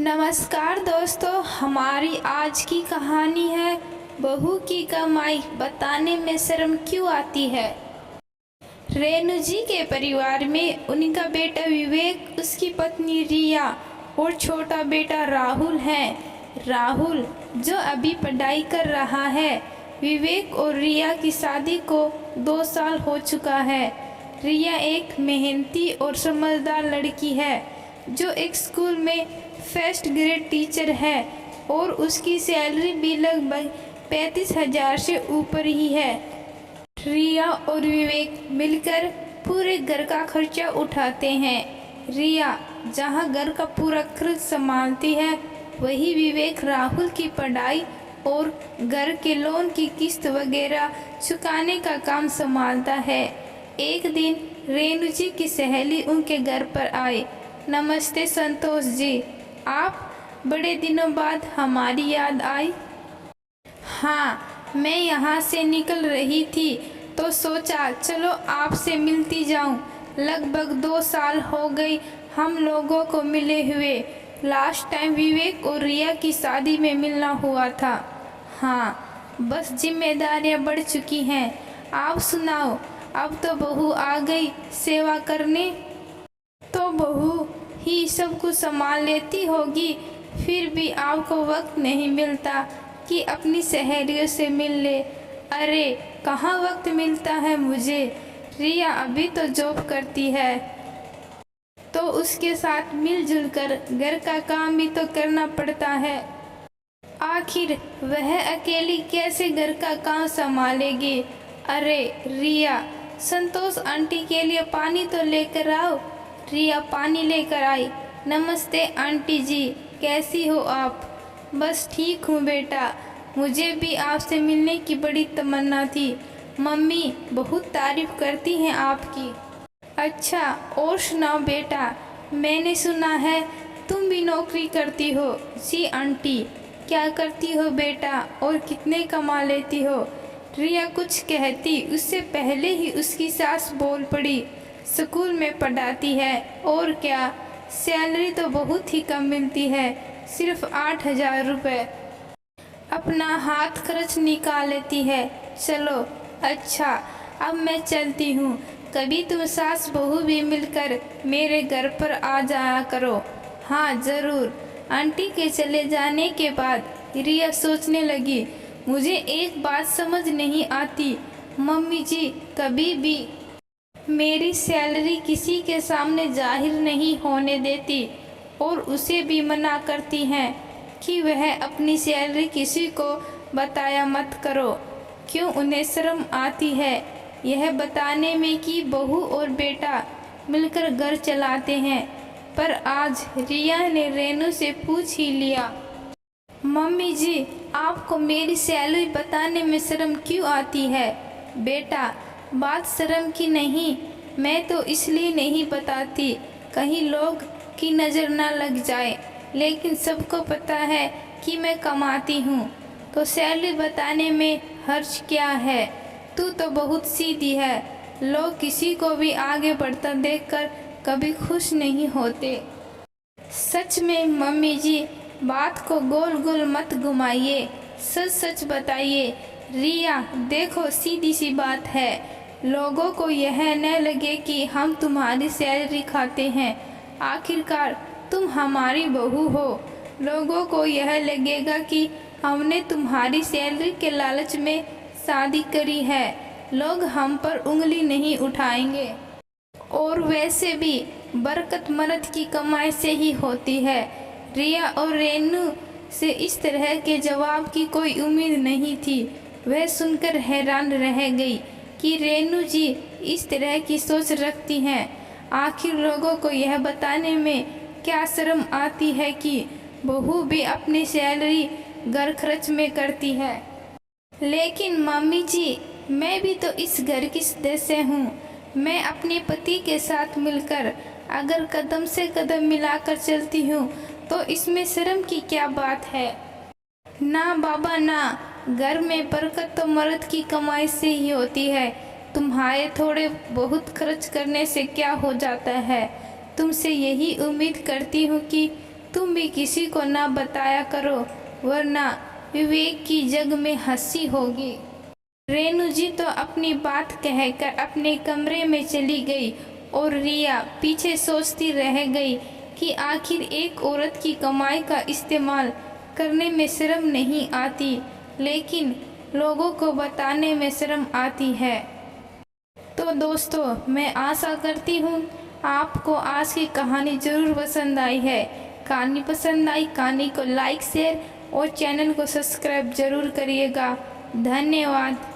नमस्कार दोस्तों, हमारी आज की कहानी है बहू की कमाई बताने में शर्म क्यों आती है। रेणु जी के परिवार में उनका बेटा विवेक, उसकी पत्नी रिया और छोटा बेटा राहुल है। राहुल जो अभी पढ़ाई कर रहा है। विवेक और रिया की शादी को 2 साल हो चुका है। रिया एक मेहनती और समझदार लड़की है जो एक स्कूल में फर्स्ट ग्रेड टीचर है और उसकी सैलरी भी लगभग 35,000 से ऊपर ही है। रिया और विवेक मिलकर पूरे घर का खर्चा उठाते हैं। रिया जहां घर का पूरा खर्च संभालती है, वही विवेक राहुल की पढ़ाई और घर के लोन की किस्त वगैरह चुकाने का काम संभालता है। एक दिन रेणु जी की सहेली उनके घर पर आई। नमस्ते संतोष जी, आप बड़े दिनों बाद हमारी याद आई। हाँ, मैं यहाँ से निकल रही थी तो सोचा चलो आपसे मिलती जाऊँ। लगभग 2 साल हो गई हम लोगों को मिले हुए। लास्ट टाइम विवेक और रिया की शादी में मिलना हुआ था। हाँ, बस जिम्मेदारियाँ बढ़ चुकी हैं। आप सुनाओ, अब तो बहू आ गई सेवा करने, तो बहू ही सब कुछ संभाल लेती होगी। फिर भी आपको वक्त नहीं मिलता कि अपनी सहेलियों से मिल ले। अरे कहाँ वक्त मिलता है मुझे। रिया अभी तो जॉब करती है तो उसके साथ मिलजुल कर घर का काम भी तो करना पड़ता है। आखिर वह अकेली कैसे घर का काम संभालेगी। अरे रिया, संतोष आंटी के लिए पानी तो लेकर आओ। रिया पानी लेकर आई। नमस्ते आंटी जी, कैसी हो आप। बस ठीक हूँ बेटा, मुझे भी आपसे मिलने की बड़ी तमन्ना थी। मम्मी बहुत तारीफ करती हैं आपकी। अच्छा, और सुनाओ बेटा, मैंने सुना है तुम भी नौकरी करती हो। जी आंटी। क्या करती हो बेटा और कितने कमा लेती हो। रिया कुछ कहती उससे पहले ही उसकी सास बोल पड़ी। स्कूल में पढ़ाती है और क्या, सैलरी तो बहुत ही कम मिलती है, सिर्फ 8,000 रुपये। अपना हाथ खर्च निकाल लेती है। चलो अच्छा, अब मैं चलती हूँ। कभी तुम सास बहू भी मिलकर मेरे घर पर आ जाया करो। हाँ ज़रूर। आंटी के चले जाने के बाद रिया सोचने लगी, मुझे एक बात समझ नहीं आती। मम्मी जी कभी भी मेरी सैलरी किसी के सामने जाहिर नहीं होने देती और उसे भी मना करती हैं कि वह अपनी सैलरी किसी को बताया मत करो। क्यों उन्हें शर्म आती है यह बताने में कि बहू और बेटा मिलकर घर चलाते हैं। पर आज रिया ने रेणु से पूछ ही लिया, मम्मी जी आपको मेरी सैलरी बताने में शर्म क्यों आती है। बेटा बात शर्म की नहीं, मैं तो इसलिए नहीं बताती कहीं लोग की नज़र ना लग जाए, लेकिन सबको पता है कि मैं कमाती हूँ, तो सैलरी बताने में हर्ज क्या है। तू तो बहुत सीधी है, लोग किसी को भी आगे बढ़ता देखकर कभी खुश नहीं होते। सच में मम्मी जी, बात को गोल गोल मत घुमाइए, सच सच बताइए। रिया देखो सीधी सी बात है, लोगों को यह न लगे कि हम तुम्हारी सैलरी खाते हैं। आखिरकार तुम हमारी बहू हो। लोगों को यह लगेगा कि हमने तुम्हारी सैलरी के लालच में शादी करी है। लोग हम पर उंगली नहीं उठाएंगे। और वैसे भी बरकत मर्द की कमाई से ही होती है। रिया और रेणु से इस तरह के जवाब की कोई उम्मीद नहीं थी। वह सुनकर हैरान रह गई कि रेणु जी इस तरह की सोच रखती हैं। आखिर लोगों को यह बताने में क्या शर्म आती है कि बहू भी अपनी सैलरी घर खर्च में करती है। लेकिन मम्मी जी, मैं भी तो इस घर की सदस्य हूँ। मैं अपने पति के साथ मिलकर अगर कदम से कदम मिलाकर चलती हूँ तो इसमें शर्म की क्या बात है। ना बाबा ना, घर में बरकत तो मर्द की कमाई से ही होती है। तुम्हारे थोड़े बहुत खर्च करने से क्या हो जाता है। तुमसे यही उम्मीद करती हूँ कि तुम भी किसी को ना बताया करो, वरना विवेक की जग में हंसी होगी। रेणु जी तो अपनी बात कहकर अपने कमरे में चली गई और रिया पीछे सोचती रह गई कि आखिर एक औरत की कमाई का इस्तेमाल करने में शर्म नहीं आती, लेकिन लोगों को बताने में शर्म आती है। तो दोस्तों, मैं आशा करती हूँ आपको आज की कहानी ज़रूर पसंद आई है। कहानी पसंद आई, कहानी को लाइक शेयर और चैनल को सब्सक्राइब ज़रूर करिएगा। धन्यवाद।